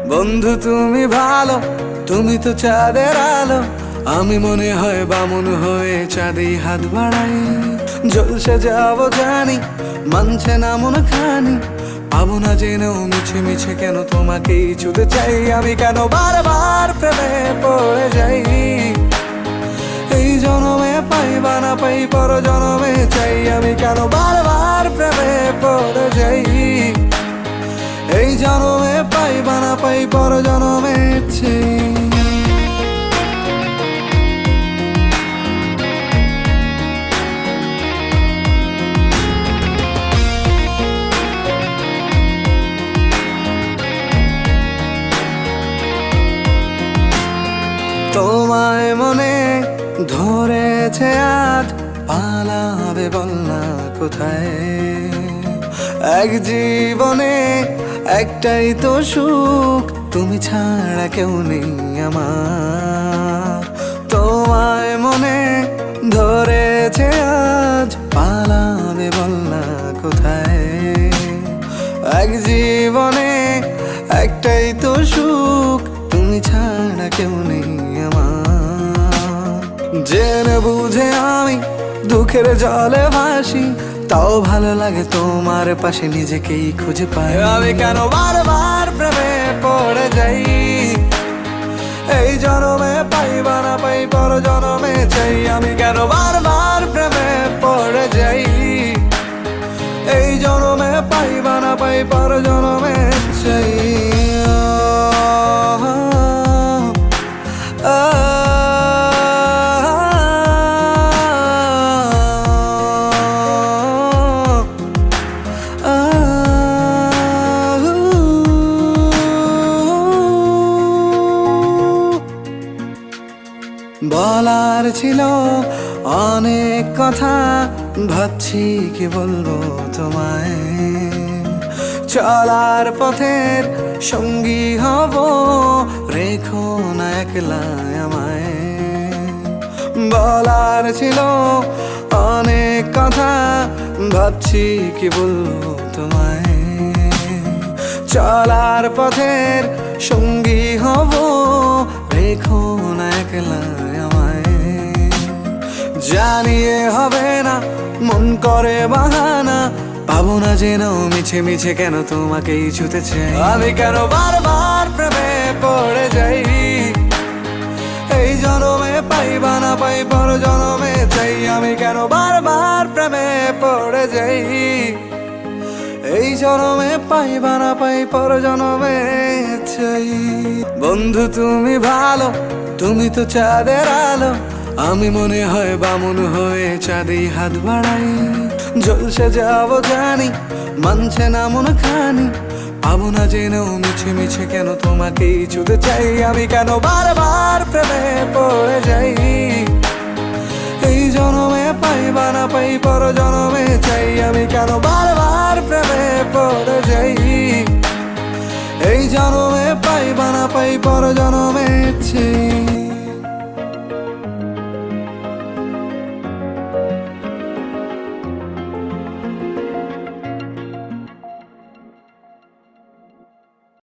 বন্ধু তুমি ভালো, তুমি তো চাঁদের আলো। আমি মনে হয় বামুন হয়ে চাঁদেই হাত বাড়াই। জলসে যাবো জানি, মানছে না মন খানি। পাবো না জেনেও মিছে মিছে কেন তোমাকেই ছুতে চাই। আমি কেন বারবার প্রেমে পড়ে যাই। এই জনমে পাই বা না পাই, পর জনমে চাই। আমি কেন বারবার প্রেমে পড়ে যাই। এই জনমে পাই বা না পাই, পর জনমে চাই। তোমায় মনে ধরেছে আজ, পালাবে বল না কোথায়। এক জীবনে একটাই তো সুখ, তুমি ছাড়া কেউ নেই আমার। তোমায় মনে ধরেছে আজ, পালাবে বল না কোথায়। এক জীবনে একটাই তো সুখ, তুমি ছাড়া কেউ নেই আমার। জেনে বুঝে আমি দুঃখের জলে ভাসি, তাও ভালো লাগে তোমার পাশে নিজেকেই খুঁজে পাই। আমি কেন বারবার প্রেমে পড়ে যাই। এই জনমে পাই বা না পাই, পর জনমে চাই। আমি কেন বারবার প্রেমে পড়ে যাই। এই জনমে পাই বা না পাই, পর জনমে চাই। বলার ছিল অনেক কথা, ভাবছি কি বলবো তোমায়। চলার পথের সঙ্গী হব, রেখো না একলা আমায়। বলার ছিল অনেক কথা, ভাবছি কি বলবো তোমায়। চলার পথের সঙ্গী হব, রেখো না একলা আমায়। জানিয়ে হবে না, মন করে বাহানা। পাবো না জেনেও মিছে মিছে কেন তোমাকেই ছুতে চাই। আমি কেন বারবার প্রেমে পড়ে যাই। এই জনমে পাই বা না পাই, পর জনমে চাই। আমি কেন বারবার প্রেমে পড়ে যাই। এই জনমে পাই বা না পাই, পর জনমে চাই। বন্ধু তুমি ভালো, তুমি তো চাঁদের আলো। আমি মনে হয় বামুন হয়ে চাঁদেই হাত বাড়াই। জলসে যাবো জানি, মানছে না মন খানি। পাবো না জেনেও মিছে মিছে কেন তোমাকেই ছুতে চাই। আমি কেন বারবার প্রেমে পড়ে যাই। এই জনমে পাই বা না পাই, পর জনমে চাই। আমি কেন বারবার প্রেমে পড়ে যাই। এই জনমে পাই বা না পাই, পর জনমে চাই।